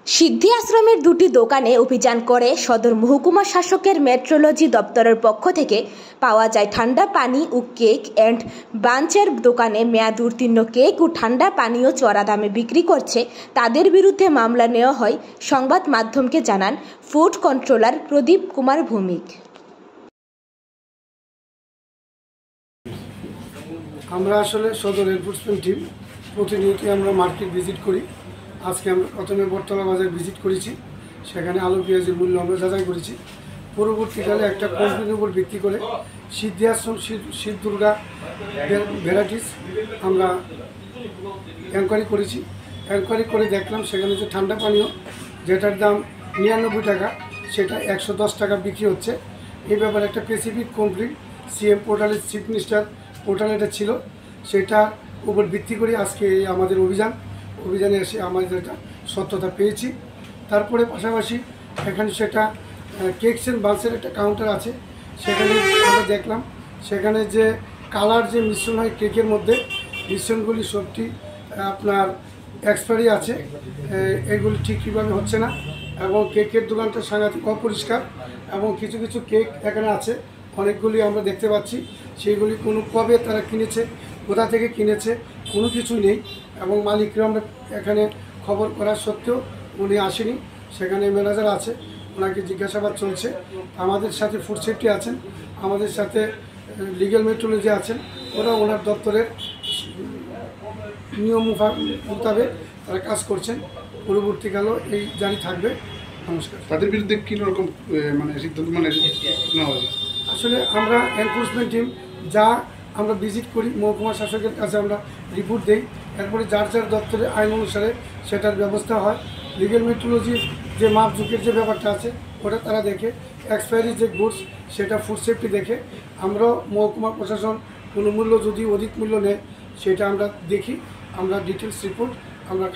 সিদ্ধি আশ্রমের দুটি দোকানে অভিযান করে সদর মহকুমা শাসকের মেট্রোলজি দপ্তরের পক্ষ থেকে পাওয়া যায় ঠান্ডা পানি ও কেক অ্যান্ড বাঞ্চের দোকানে মেয়াদ উত্তীর্ণ কেক ও ঠান্ডা পানীয় চড়া দামে বিক্রি করছে তাদের বিরুদ্ধে মামলা নেওয়া হয়। সংবাদ মাধ্যমকে জানান ফুড কন্ট্রোলার প্রদীপ কুমার ভৌমিক। আমরা আসলে সদর এনফোর্সমেন্ট টিম প্রতিনিয়ত আমরা মার্কেট ভিজিট করি। আজকে আমরা প্রথমে বটতলা বাজার ভিজিট করেছি, সেখানে আলু পেঁয়াজের মূল্য আমরা যাচাই করেছি। পরবর্তীকালে একটা কমপ্লেনের উপর ভিত্তি করে সিদ্ধি আশ্রম শিব দুর্গা ভ্যারাইটিস আমরা এনকোয়ারি করেছি। এনকোয়ারি করে দেখলাম সেখানে যে ঠান্ডা পানীয় যেটার দাম 99 টাকা সেটা 110 টাকা বিক্রি হচ্ছে। এই ব্যাপারে একটা স্পেসিফিক কমপ্লেন সিএম পোর্টালের চিফ মিনিস্টার পোর্টালে এটা ছিল, সেটার উপর ভিত্তি করে আজকে আমাদের অভিযানে এসে আমাদের এটা সত্যতা পেয়েছি। তারপরে পাশাপাশি এখানে সেটা কেকস অ্যান্ড বান্সের একটা কাউন্টার আছে, সেখানে আমরা দেখলাম সেখানে যে কালার যে মিশ্রণ হয় কেকের মধ্যে, মিশ্রণগুলি সবটি আপনার এক্সপায়ারি আছে, এগুলি ঠিকভাবে হচ্ছে না এবং কেকের দোকানটা সাংঘাতিক অপরিষ্কার এবং কিছু কিছু কেক এখানে আছে অনেকগুলি আমরা দেখতে পাচ্ছি, সেইগুলি কোনো কবে তারা কিনেছে, কোথা থেকে কিনেছে কোনো কিছুই নেই এবং মালিকরা আমরা এখানে খবর করা সত্ত্বেও উনি আসেনি। সেখানে ম্যানেজার আছে, ওনাকে জিজ্ঞাসাবাদ চলছে। আমাদের সাথে ফুড সেফটি আছেন, আমাদের সাথে লিগ্যাল মেট্রোলজি আছেন, ওরা ওনার দপ্তরের নিয়ম মোতাবেক তারা কাজ করছেন। পরবর্তীকালেও এই জারি থাকবে। নমস্কার। তাদের বিরুদ্ধে কী রকম সিদ্ধান্ত নেওয়া হবে? আসলে আমরা এনফোর্সমেন্ট টিম যা আমরা ভিজিট করি, মহকুমা শাসকের কাছে আমরা রিপোর্ট দিই, এরপরে যার যার দপ্তরের আইন অনুসারে সেটার ব্যবস্থা হয়। লিগ্যাল মেট্রোলজির যে মাপঝুঁকের যে ব্যাপারটা আছে ওটা তারা দেখে, এক্সপায়ারি যে গুডস সেটা ফুড সেফটি দেখে। আমরাও মহকুমা প্রশাসন কোনো মূল্য যদি অধিক মূল্য নেয় সেটা আমরা দেখি, আমরা ডিটেলস রিপোর্ট আমরা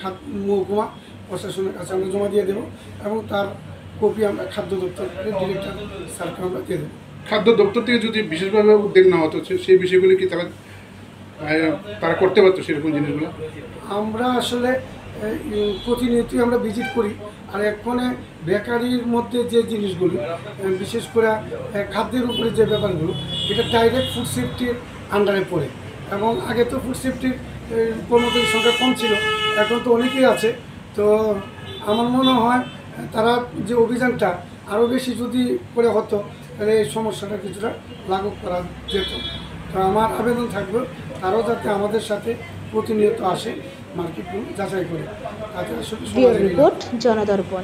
মহকুমা প্রশাসনের কাছে আমরা জমা দিয়ে দেবো এবং তার কপি আমরা খাদ্য দপ্তরের ডিরেক্টর স্যারকে আমরা দিয়ে দেবো। খাদ্য দপ্তর থেকে যদি বিশেষভাবে উদ্যোগ নেওয়া হতো সেই বিষয়গুলি কি তারা করতে পারতো সেরকম জিনিসগুলো? আমরা আসলে প্রতিনিয়তই আমরা ভিজিট করি, আর এক্ষণে বেকারির মধ্যে যে জিনিসগুলি বিশেষ করে খাদ্যের উপরে যে ব্যাপারগুলো এটা ডাইরেক্ট ফুড সেফটির আন্ডারে পড়ে এবং আগে তো ফুড সেফটির কর্মচারীর সংখ্যা কম ছিল, এখন তো অনেকেই আছে। তো আমার মনে হয় তারা যে অভিযানটা আরও বেশি যদি করে হতো তাহলে এই সমস্যাটা কিছুটা লাঘব করা যেত। তো আমার আবেদন থাকবে তারাও যাতে আমাদের সাথে প্রতিনিয়ত আসে, মার্কেটগুলো যাচাই করে, তাতে আসলে জনদর্পণ।